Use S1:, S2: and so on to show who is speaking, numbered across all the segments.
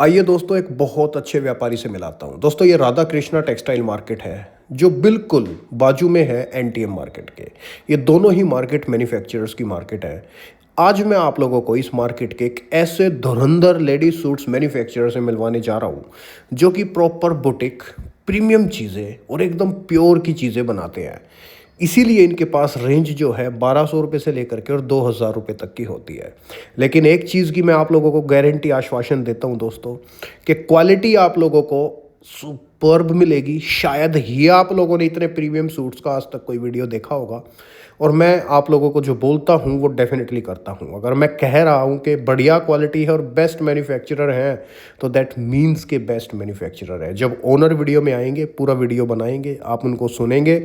S1: आइए दोस्तों एक बहुत अच्छे व्यापारी से मिलाता हूँ। दोस्तों ये राधा कृष्णा टेक्सटाइल मार्केट है जो बिल्कुल बाजू में है एनटीएम मार्केट के। ये दोनों ही मार्केट मैन्युफैक्चरर्स की मार्केट है। आज मैं आप लोगों को इस मार्केट के एक ऐसे धुरंधर लेडीज सूट्स मैन्युफैक्चरर से मिलवाने जा रहा हूँ जो कि प्रॉपर बुटीक प्रीमियम चीज़ें और एकदम प्योर की चीज़ें बनाते हैं। इसीलिए इनके पास रेंज जो है 1200 रुपये से लेकर के और 2000 रुपये तक की होती है। लेकिन एक चीज़ की मैं आप लोगों को गारंटी आश्वासन देता हूँ दोस्तों कि क्वालिटी आप लोगों को सुपर्ब मिलेगी। शायद ही आप लोगों ने इतने प्रीमियम सूट्स का आज तक कोई वीडियो देखा होगा। और मैं आप लोगों को जो बोलता हूँ वो डेफिनेटली करता हूँ। अगर मैं कह रहा हूँ कि बढ़िया क्वालिटी है और बेस्ट मैन्युफैक्चरर है तो दैट मीन्स के बेस्ट मैन्युफैक्चरर है। जब ओनर वीडियो में आएंगे, पूरा वीडियो बनाएंगे, आप उनको सुनेंगे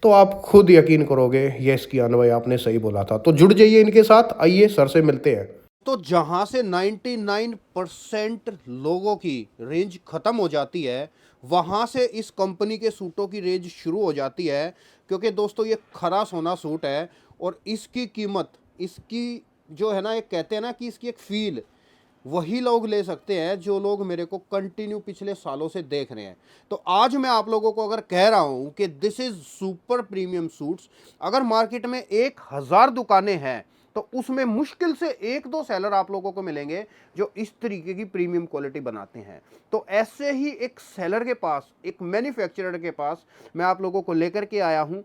S1: तो आप खुद यकीन करोगे यस की अनवय आपने सही बोला था। तो जुड़ जाइए इनके साथ, आइए सर से मिलते हैं।
S2: तो जहां से 99% लोगों की रेंज खत्म हो जाती है वहां से इस कंपनी के सूटों की रेंज शुरू हो जाती है। क्योंकि दोस्तों ये खरा सोना सूट है और इसकी कीमत, इसकी जो है ना, एक कहते हैं ना कि इसकी एक फील वही लोग ले सकते हैं जो लोग मेरे को कंटिन्यू पिछले सालों से देख रहे हैं। तो आज मैं आप लोगों को अगर कह रहा हूं कि this is super premium suits, अगर मार्केट में 1000 दुकानें हैं तो उसमें मुश्किल से एक दो सेलर आप लोगों को मिलेंगे जो इस तरीके की प्रीमियम क्वालिटी बनाते हैं। तो ऐसे ही एक सेलर के पास, एक मैन्युफैक्चरर के पास मैं आप लोगों को लेकर के आया हूं।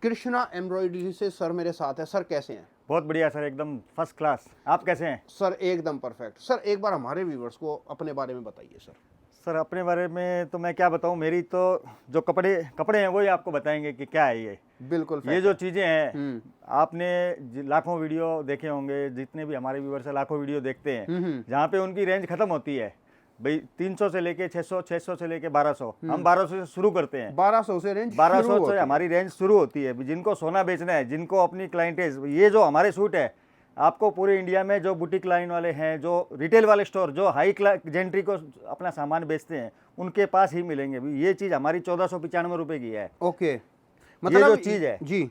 S2: कृष्णा एम्ब्रॉयडरी से सर मेरे साथ है। सर कैसे हैं?
S3: बहुत बढ़िया सर, एकदम फर्स्ट क्लास। आप कैसे हैं?
S2: सर एकदम परफेक्ट। सर एक बार हमारे व्यूवर्स को अपने बारे में बताइए सर।
S3: सर अपने बारे में तो मैं क्या बताऊं, मेरी तो जो कपड़े कपड़े हैं वही आपको बताएंगे कि क्या है ये।
S2: बिल्कुल
S3: ये जो चीज़ें हैं,
S2: हम्म
S3: आपने लाखों वीडियो देखे होंगे, जितने भी हमारे व्यूवर्स हैं लाखों वीडियो देखते हैं,
S2: हम्म
S3: जहाँ पे उनकी रेंज खत्म होती है भाई 300 से लेके 600, 600 से लेके 1200। हम 1200 से शुरू करते हैं।
S2: 1200 से रेंज
S3: 1200 से हमारी रेंज शुरू होती है। जिनको सोना बेचना है, जिनको अपनी क्लाइंटेज, ये जो हमारे सूट है आपको पूरे इंडिया में जो बुटीक लाइन वाले हैं, जो रिटेल वाले स्टोर, जो हाई जेंट्री को अपना सामान बेचते हैं, उनके पास ही मिलेंगे। ये चीज़ हमारी 1495 रुपये की है।
S2: ओके,
S3: मतलब ये जो चीज़ है
S2: जी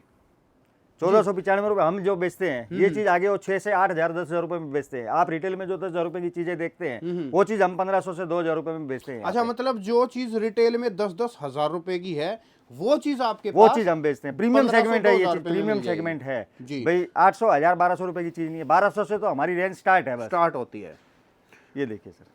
S3: 1495 रुपये हम जो बेचते हैं, ये चीज़ आगे वो 6 से 8000, 10,000 रुपये में बेचते हैं। आप रिटेल में जो 10,000 रुपये की चीज़ें देखते हैं, वो चीज़ हम 1500 से 2000 रुपये में बेचते हैं।
S2: अच्छा, मतलब जो चीज रिटेल में 10-10 हजार रुपए की है वो चीज आपके
S3: वो
S2: पास
S3: चीज़ हम बेचते हैं। प्रीमियम
S2: 1500,
S3: सेगमेंट है ये
S2: 2000
S3: चीज़,
S2: रुपए में
S3: प्रीमियम
S2: मिल जाएगी।
S3: सेगमेंट है
S2: जी।
S3: भाई। 800, 1000, 1200 रुपये की चीज़ नहीं है। 1200 से तो हमारी रेंज स्टार्ट है बस।
S2: स्टार्ट होती है।
S3: ये देखिए सर,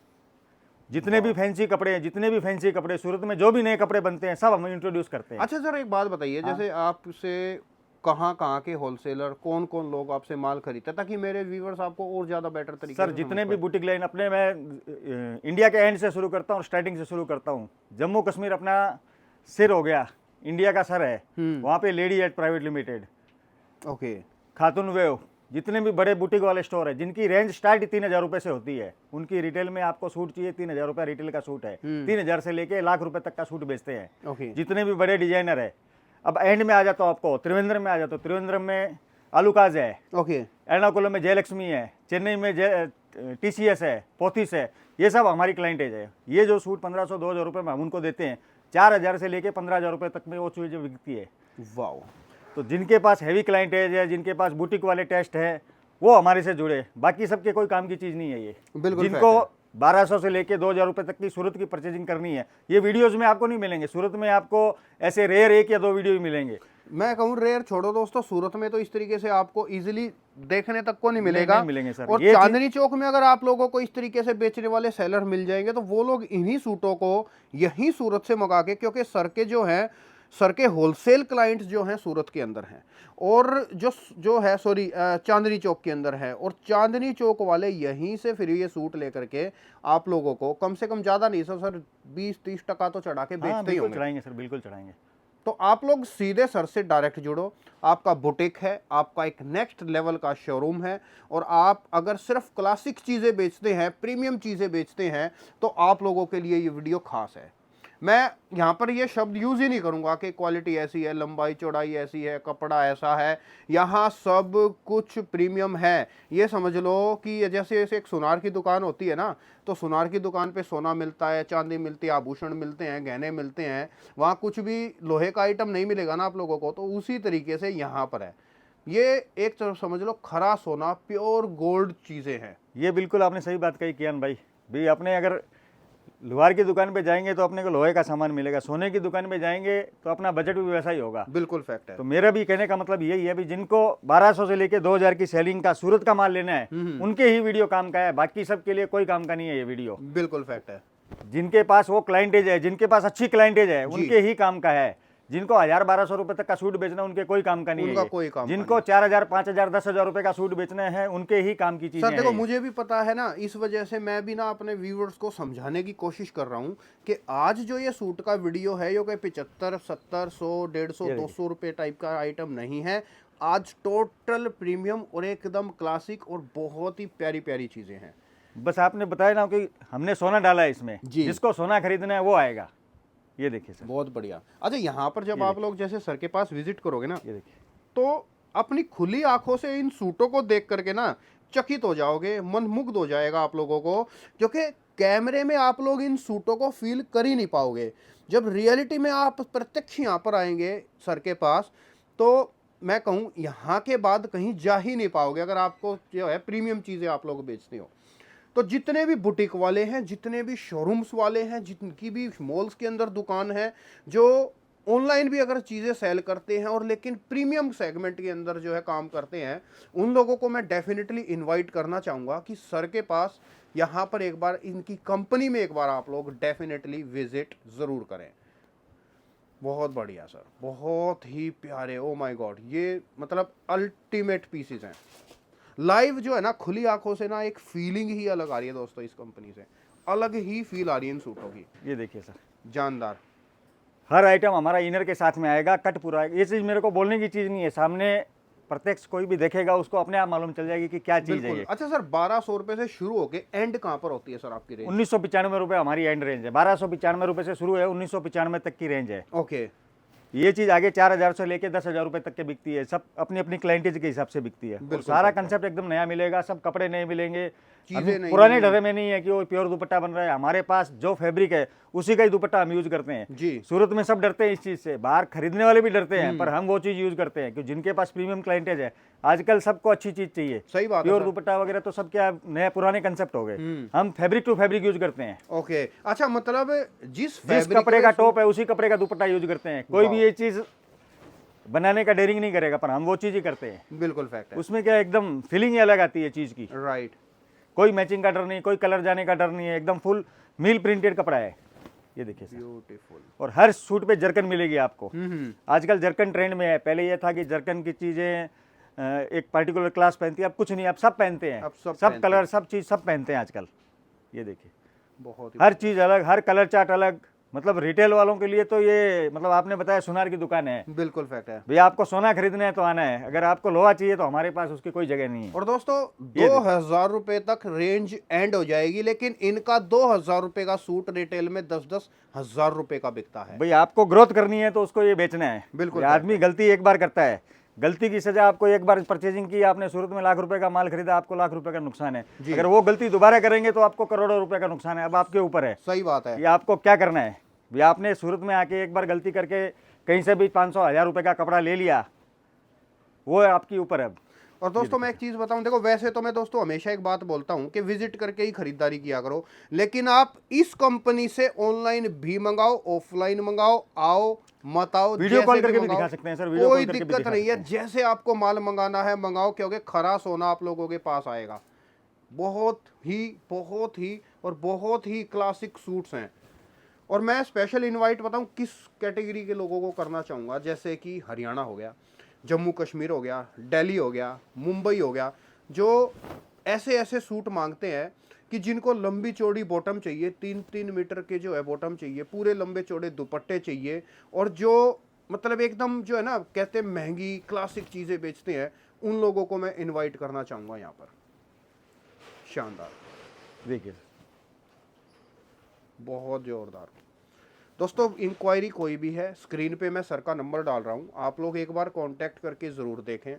S3: जितने भी फैंसी कपड़े हैं, जितने भी फैंसी कपड़े सूरत में जो भी नए कपड़े बनते हैं, सब हम इंट्रोड्यूस करते हैं।
S2: अच्छा सर एक बात बताइए, जैसे आपसे कहाँ कहाँ के होलसेलर, कौन कौन लोग आपसे माल खरीदते हैं, ताकि मेरे व्यूवर्स आपको और ज्यादा बेटर तरीके
S3: सर
S2: से
S3: जितने
S2: समझ
S3: भी
S2: पाएं।
S3: बुटीक लाइन अपने, मैं इंडिया के एंड से शुरू करता हूँ, स्टार्टिंग से शुरू करता हूँ। जम्मू कश्मीर अपना सिर हो गया, इंडिया का सर है। वहाँ पे lady at private limited,
S2: okay,
S3: खातून वेव, जितने भी बड़े बुटीक वाले स्टोर है, जिनकी रेंज स्टार्ट 3000 रुपये से होती है, उनकी रिटेल में आपको सूट चाहिए 3000 रुपये रिटेल का सूट है। 3000 से लेके लाख रुपए तक का सूट बेचते हैं।
S2: ओके,
S3: जितने भी बड़े डिजाइनर है। अब एंड में आ जाता हूँ आपको, त्रिवेंद्रम में आ जाता हूँ। त्रिवेंद्रम में आलूकाज है,
S2: ओके,
S3: एर्नाकुलम में जयलक्ष्मी है, चेन्नई में TCS है, पोथिस है। ये सब हमारी क्लाइंटेज है। ये जो सूट 1500, 2000 रुपये में हम उनको देते हैं, 4000 से लेके 15,000 रुपये तक में वो चीज़ बिकती है।
S2: वाओ।
S3: तो जिनके पास हैवी क्लाइंटेज है, जिनके पास बुटीक वाले टेस्ट है, वो हमारे से जुड़े। बाकी सबके कोई काम की चीज़ नहीं है ये।
S2: बिल्कुल
S3: जिनको
S2: fact
S3: 1200 से लेके 2000 रुपये तक की सूरत की परचेजिंग करनी है, ये वीडियोज़ में आपको नहीं मिलेंगे। सूरत में आपको ऐसे रेयर 1 या 2 वीडियो ही मिलेंगे।
S2: मैं कहूँ रेयर छोड़ो दोस्तों, सूरत में तो इस तरीके से आपको इजीली देखने तक को नहीं मिलेगा।
S3: नहीं मिलेंगे सर।
S2: और
S3: ये
S2: चांदनी चौक में अगर आप लोगों को इस तरीके से बेचने वाले सेलर मिल जाएंगे तो वो लोग इन्हीं सूटों को यहीं सूरत से मंगा के, क्योंकि सर के जो हैं, सर के होलसेल क्लाइंट्स जो हैं सूरत के अंदर हैं, और जो है सॉरी चांदनी चौक के अंदर है, और चांदनी चौक वाले यहीं से फिर ये सूट लेकर के आप लोगों को कम से कम ज़्यादा नहीं सर 20-30% तो चढ़ा के बेचते ही
S3: बिल्कुल
S2: होंगे।
S3: चढ़ाएंगे सर, बिल्कुल चढ़ाएंगे।
S2: तो आप लोग सीधे सर से डायरेक्ट जुड़ो। आपका बुटीक है, आपका एक नेक्स्ट लेवल का शोरूम है, और आप अगर सिर्फ क्लासिक चीज़ें बेचते हैं, प्रीमियम चीज़ें बेचते हैं, तो आप लोगों के लिए ये वीडियो खास है। मैं यहाँ पर ये शब्द यूज़ ही नहीं करूँगा कि क्वालिटी ऐसी है, लंबाई चौड़ाई ऐसी है, कपड़ा ऐसा है। यहाँ सब कुछ प्रीमियम है। ये समझ लो कि जैसे एक सुनार की दुकान होती है ना, तो सुनार की दुकान पे सोना मिलता है, चांदी मिलती है, आभूषण मिलते हैं, गहने मिलते हैं। वहाँ कुछ भी लोहे का आइटम नहीं मिलेगा ना आप लोगों को। तो उसी तरीके से यहाँ पर है। ये एक तरफ समझ लो खरा सोना, प्योर गोल्ड चीज़ें हैं।
S3: ये बिल्कुल आपने सही बात कही कियान भाई। भाई अपने अगर लोहार की दुकान पे जाएंगे तो अपने को लोहे का सामान मिलेगा, सोने की दुकान पे जाएंगे तो अपना बजट भी वैसा ही होगा।
S2: बिल्कुल फैक्ट है।
S3: तो मेरा भी कहने का मतलब यही है भी जिनको 1200 से लेके 2000 की सेलिंग का सूरत का माल लेना है उनके ही वीडियो काम का है, बाकी सब के लिए कोई काम का नहीं है ये वीडियो।
S2: बिल्कुल फैक्ट है।
S3: जिनके पास वो क्लाइंटेज है, जिनके पास अच्छी क्लाइंटेज है, उनके ही काम का है। जिनको 1000-1200 रुपए तक का सूट बेचना उनके कोई काम का नहीं
S2: उनका
S3: है ये।
S2: कोई काम का
S3: जिनको 4000, 5000, 10,000 रुपए का सूट बेचना है उनके ही काम की चीजें
S2: सर देखो
S3: हैं ये।
S2: मुझे भी पता है ना, इस वजह से मैं भी ना अपने व्यूअर्स को समझाने की कोशिश कर रहा हूँ कि आज जो ये सूट का वीडियो है ये कोई 75, 70, 100, 150, 200 रुपए टाइप का आइटम नहीं है। आज टोटल प्रीमियम और एकदम क्लासिक और बहुत ही प्यारी प्यारी चीजें हैं।
S3: बस आपने बताया ना कि हमने सोना डाला है इसमें,
S2: जी।
S3: जिसको सोना खरीदना है वो आएगा। ये देखिए सर,
S2: बहुत बढ़िया। अच्छा यहाँ पर जब आप लोग जैसे सर के पास विजिट करोगे ना,
S3: ये देखिए
S2: तो अपनी खुली आंखों से इन सूटों को देख करके ना चकित हो जाओगे, मन मुग्ध हो जाएगा आप लोगों को, क्योंकि कैमरे में आप लोग इन सूटों को फील कर ही नहीं पाओगे। जब रियलिटी में आप प्रत्यक्ष यहाँ पर आएंगे सर के पास, तो मैं कहूँ यहाँ के बाद कहीं जा ही नहीं पाओगे अगर आपको जो है प्रीमियम चीज़ें आप लोग बेचनी हो। तो जितने भी बुटीक वाले हैं, जितने भी शोरूम्स वाले हैं, जिनकी भी मॉल्स के अंदर दुकान है, जो ऑनलाइन भी अगर चीज़ें सेल करते हैं और लेकिन प्रीमियम सेगमेंट के अंदर जो है काम करते हैं, उन लोगों को मैं डेफिनेटली इनवाइट करना चाहूँगा कि सर के पास यहाँ पर एक बार इनकी कंपनी में एक बार आप लोग डेफिनेटली विजिट ज़रूर करें। बहुत बढ़िया सर, बहुत ही प्यारे। ओ माय गॉड, ये मतलब अल्टीमेट पीसेस हैं। लाइव जो है ना खुली आंखों से ना एक फीलिंग ही अलग आ रही है दोस्तों, इस कंपनी से अलग ही फील आ रही है इन सूटों की।
S3: ये देखिए सर,
S2: जानदार।
S3: हर आइटम हमारा इनर के साथ में आएगा, कट पूरा आएगा। ये चीज़ मेरे को बोलने की चीज़ नहीं है, सामने प्रत्यक्ष कोई भी देखेगा उसको अपने आप मालूम चल जाएगी कि क्या चीज़ है
S2: बिल्कुल।
S3: ये।
S2: अच्छा सर, 1200 रुपए से शुरू होके एंड कहाँ पर होती है सर आपकी रेंज?
S3: 1995 रुपये हमारी एंड रेंज है। 1295 रुपये से शुरू है, 1995 तक की रेंज है।
S2: ओके।
S3: ये चीज़ आगे 4000 से लेके 10,000 रुपये तक के बिकती है। सब अपनी अपनी क्लाइंटेज के हिसाब से बिकती है। और सारा कंसेप्ट एकदम नया मिलेगा, सब कपड़े नए मिलेंगे,
S2: चीजें नहीं
S3: पुराने डरे में नहीं है कि वो प्योर दुपट्टा बन रहा है। हमारे पास जो फैब्रिक है उसी का ही दुपट्टा हम यूज करते हैं
S2: जी।
S3: सूरत में सब डरते हैं इस चीज़ से, बाहर खरीदने वाले भी डरते हैं, पर हम वो चीज़ यूज करते हैं कि जिनके पास प्रीमियम क्लाइंटेज है। आजकल सबको अच्छी चीज़ चाहिए,
S2: सही बात है
S3: प्योर
S2: सर।
S3: दुपट्टा वगैरह तो सब क्या नए पुराने कंसेप्ट हो गए। हम फैब्रिक टू फैब्रिक यूज करते हैं।
S2: ओके। अच्छा, मतलब जिस
S3: कपड़े का टॉप है उसी कपड़े का दुपट्टा यूज करते हैं। कोई भी ये चीज़ बनाने का डेयरिंग नहीं करेगा, पर हम वो चीज़ ही करते हैं।
S2: बिल्कुल फैक्ट है।
S3: उसमें क्या एकदम फीलिंग ही अलग आती है चीज़ की।
S2: राइट।
S3: कोई मैचिंग का डर नहीं, कोई कलर जाने का डर नहीं है, एकदम फुल मिल प्रिंटेड कपड़ा है। ये देखिए सर,
S2: ब्यूटीफुल।
S3: और हर सूट पे जरकन मिलेगी आपको। आजकल जरकन ट्रेंड में है, पहले ये था कि जरकन की चीज़ें एक पर्टिकुलर क्लास पहनती है, अब कुछ नहीं, अब सब पहनते हैं।
S2: अब सब
S3: सब
S2: पहनते
S3: कलर, सब चीज़ सब पहनते हैं आजकल। ये देखिए,
S2: बहुत ही
S3: हर चीज़ अलग, हर कलर चार्ट अलग। मतलब रिटेल वालों के लिए तो ये, मतलब आपने बताया सुनार की दुकान है,
S2: बिल्कुल फैक्ट है।
S3: भैया आपको सोना खरीदना है तो आना है, अगर आपको लोहा चाहिए तो हमारे पास उसकी कोई जगह नहीं है।
S2: और दोस्तों 2000 रुपए तक रेंज एंड हो जाएगी, लेकिन इनका 2000 रुपए का सूट रिटेल में 10-10 हजार रुपए का बिकता है।
S3: भाई आपको ग्रोथ करनी है तो उसको ये बेचना है।
S2: बिल्कुल
S3: ये आदमी गलती एक बार करता है, गलती की सजा आपको एक बार परचेजिंग की, आपने सूरत में लाख रुपए का माल खरीदा, आपको लाख रुपए का नुकसान है। अगर वो गलती दोबारा करेंगे तो आपको करोड़ों रुपए का नुकसान है। अब आपके ऊपर है,
S2: सही बात है।
S3: ये आपको क्या करना है। भैया आपने सूरत में आके एक बार गलती करके कहीं से भी 500-1000 रुपए का कपड़ा ले लिया, वो आपके ऊपर है।
S2: और दोस्तों मैं एक चीज़ बताऊं, देखो वैसे तो मैं दोस्तों हमेशा एक बात बोलता हूं कि विजिट करके ही खरीदारी किया करो, लेकिन आप इस कंपनी से ऑनलाइन भी मंगाओ, ऑफलाइन मंगाओ, आओ मत आओ,
S3: वीडियो
S2: जैसे
S3: कॉल करके भी
S2: मंगाओ,
S3: दिखा सकते हैं सर, वीडियो
S2: कोई
S3: कॉल करके भी
S2: दिक्कत
S3: दिखा
S2: नहीं है।
S3: सकते
S2: जैसे आपको माल मंगाना है मंगाओ, क्योंकि खरा सोना आप लोगों के पास आएगा। बहुत ही और बहुत ही क्लासिक सूट्स हैं। और मैं स्पेशल इनवाइट बताऊं किस कैटेगरी के लोगों को करना चाहूँगा, जैसे कि हरियाणा हो गया, जम्मू कश्मीर हो गया, दिल्ली हो गया, मुंबई हो गया, जो ऐसे ऐसे सूट मांगते हैं कि जिनको लंबी चौड़ी बॉटम चाहिए, 3-3 मीटर के जो है बॉटम चाहिए, पूरे लंबे चौड़े दुपट्टे चाहिए, और जो मतलब एकदम जो है ना कहते हैं महंगी क्लासिक चीज़ें बेचते हैं, उन लोगों को मैं इनवाइट करना चाहूँगा यहाँ पर। शानदार,
S3: देखिए
S2: बहुत जोरदार। दोस्तों इंक्वायरी कोई भी है, स्क्रीन पे मैं सर का नंबर डाल रहा हूँ, आप लोग एक बार कांटेक्ट करके ज़रूर देखें।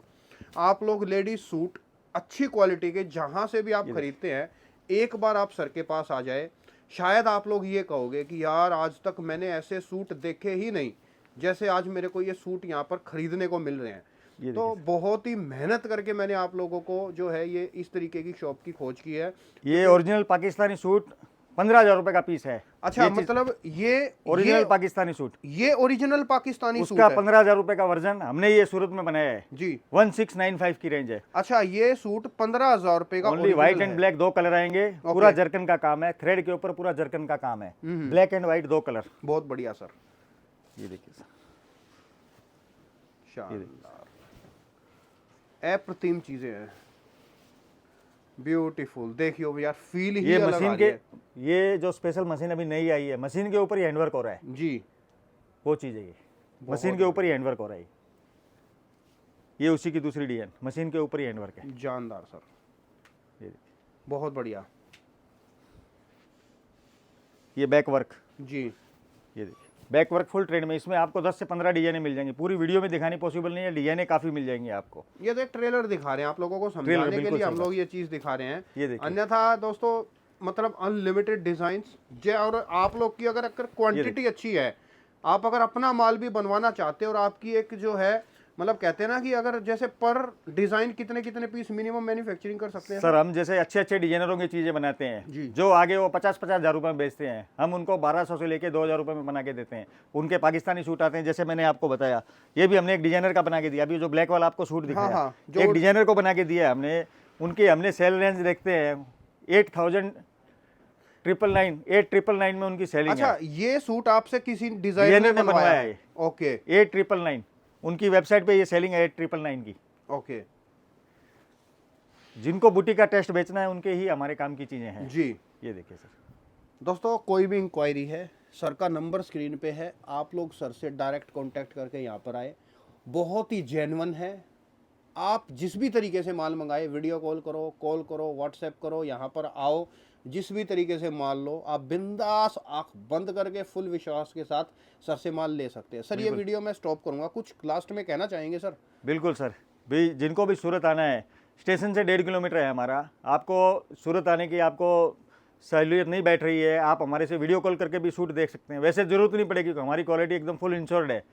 S2: आप लोग लेडीज सूट अच्छी क्वालिटी के जहाँ से भी आप खरीदते हैं, एक बार आप सर के पास आ जाए, शायद आप लोग ये कहोगे कि यार आज तक मैंने ऐसे सूट देखे ही नहीं जैसे आज मेरे को ये सूट यहाँ पर खरीदने को मिल रहे हैं।
S3: ये
S2: तो बहुत ही मेहनत करके मैंने आप लोगों को जो है ये इस तरीके की शॉप की खोज की है।
S3: ये ओरिजिनल पाकिस्तानी सूट 15,000 रुपए का पीस है।
S2: अच्छा,
S3: ये चीज़-
S2: मतलब ये
S3: ओरिजिनल पाकिस्तानी सूट,
S2: ये ओरिजिनल पाकिस्तानी सूट
S3: उसका
S2: है
S3: 15,000 रुपए का वर्जन हमने ये सूरत में बनाया है।
S2: जी।
S3: 1695 की रेंज है।
S2: अच्छा, ये सूट 15,000 रुपए का
S3: ओनली व्हाइट
S2: original
S3: एंड
S2: है।
S3: ब्लैक 2 कलर आएंगे। पूरा जर्कन का काम है, थ्रेड के ऊपर पूरा जर्कन का काम है। Black and white 2 colour.
S2: बहुत बढ़िया सर,
S3: ये देखिए सर,
S2: शानदार, अप्रतिम चीजें हैं, ब्यूटीफुल। देखियो यार, फील ही
S3: ये
S2: अलग आ
S3: मशीन
S2: रही
S3: के,
S2: है।
S3: ये जो स्पेशल मशीन अभी नई आई है, मशीन के ऊपर ही हैंडवर्क हो रहा है।
S2: जी,
S3: वो चीज़ है ये, मशीन के ऊपर ही हैंडवर्क हो रहा है। ये उसी की दूसरी डिजाइन, मशीन के ऊपर ही हैंडवर्क है।
S2: जानदार सर,
S3: ये
S2: बहुत बढ़िया।
S3: ये बैक वर्क,
S2: जी,
S3: ये देखिए बैक वर्क फुल ट्रेड में। इसमें आपको 10 से 15 डिजाइनें मिल जाएंगी। पूरी वीडियो में दिखानी पॉसिबल नहीं है, डिजाइनें काफ़ी मिल जाएंगी आपको।
S2: ये तो एक ट्रेलर दिखा रहे हैं आप लोगों को
S3: ट्रेलर,
S2: समझाने के
S3: बिल्कुल
S2: लिए, हम
S3: सही
S2: लोग ये चीज दिखा रहे हैं।
S3: ये देखिए।
S2: अन्यथा दोस्तों मतलब अनलिमिटेड डिजाइन्स जे, और आप लोग की अगर क्वांटिटी अच्छी है, आप अगर अपना माल भी बनवाना चाहते हो और आपकी एक जो है मतलब कहते हैं ना कि अगर जैसे पर डिजाइन कितने कितने पीस मिनिमम मैन्युफैक्चरिंग कर सकते हैं
S3: सर हम जैसे अच्छे अच्छे डिजाइनरों की चीज़ें बनाते
S2: जी।
S3: हैं, जो आगे वो 50-50 हज़ार रुपये में बेचते हैं, हम उनको 1200 से लेके 2,000 रुपये में बना के देते हैं। उनके पाकिस्तानी सूट आते हैं, जैसे मैंने आपको बताया, ये भी हमने एक डिजाइनर का बना के दिया। अभी जो ब्लैक वाला आपको सूट दिखाया,
S2: हाँ, जो
S3: एक डिजाइनर को बना के दिया है हमने। उनकी हमने सेल रेंज देखते हैं 8,999 में उनकी सेलिंग है।
S2: अच्छा, ये सूट आपसे किसी डिजाइनर
S3: डिजाइनर
S2: ने
S3: ने
S2: बनवाया
S3: बनवाया
S2: है?
S3: है।
S2: ओके
S3: 8,999 उनकी वेबसाइट पे ये सेलिंग है 8,999 की।
S2: ओके
S3: जिनको बुटीक का टेस्ट बेचना है उनके ही हमारे काम की चीज़ें हैं।
S2: जी।
S3: ये देखिए सर,
S2: दोस्तों कोई भी इंक्वायरी है, सर का नंबर स्क्रीन पे है, आप लोग सर से डायरेक्ट कांटेक्ट करके यहाँ पर आए। बहुत ही जेन्युइन है। आप जिस भी तरीके से माल मंगाए, वीडियो कॉल करो, व्हाट्सएप करो, यहाँ पर आओ, जिस भी तरीके से माल लो, आप बिंदास आंख बंद करके फुल विश्वास के साथ सर से माल ले सकते हैं। सर ये वीडियो मैं स्टॉप करूँगा, कुछ लास्ट में कहना चाहेंगे सर?
S3: बिल्कुल सर, भी जिनको भी सूरत आना है, स्टेशन से 1.5 किलोमीटर है हमारा। आपको सूरत आने की आपको सहूलियत नहीं बैठ रही है, आप हमारे से वीडियो कॉल करके भी सूट देख सकते हैं। वैसे ज़रूरत नहीं पड़ेगी, क्योंकि हमारी क्वालिटी एकदम फुल इंश्योर्ड है।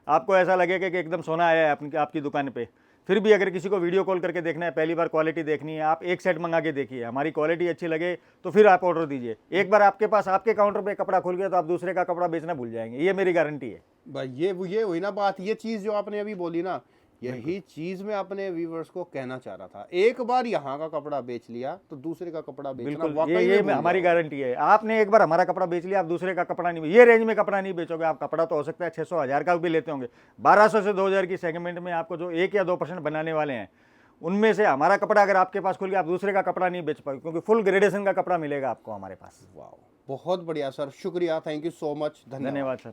S3: आपको ऐसा लगेगा कि एकदम सोना आया है आपकी दुकान पे। फिर भी अगर किसी को वीडियो कॉल करके देखना है, पहली बार क्वालिटी देखनी है, आप एक सेट मंगा के देखिए, हमारी क्वालिटी अच्छी लगे तो फिर आप ऑर्डर दीजिए। एक बार आपके पास आपके काउंटर पे कपड़ा खुल गया तो आप दूसरे का कपड़ा बेचना भूल जाएंगे, ये मेरी गारंटी है।
S2: भाई ये हुई ना बात, ये चीज़ जो आपने अभी बोली ना, यही चीज मैं अपने व्यूवर्स को कहना चाह रहा था। एक बार यहाँ का कपड़ा बेच लिया तो दूसरे का कपड़ा बेचना
S3: बिल्कुल,
S2: वाकई
S3: ये
S2: में भूल
S3: हमारी
S2: जाओगे।
S3: गारंटी है। आपने एक बार हमारा कपड़ा बेच लिया, आप दूसरे का कपड़ा नहीं, ये रेंज में कपड़ा नहीं बेचोगे आप। कपड़ा तो हो सकता है 600 1000 का भी लेते होंगे, 1200 से 2000 की सेगमेंट में आपको जो 1 या 2% बनाने वाले हैं, उनमें से हमारा कपड़ा अगर आपके पास खुल गया, आप दूसरे का कपड़ा नहीं बेच पाओगे, क्योंकि फुल ग्रेडेशन का कपड़ा मिलेगा आपको हमारे पास।
S2: वाह, बहुत बढ़िया सर, शुक्रिया, थैंक यू सो मच, धन्यवाद।
S3: धन्यवाद सर।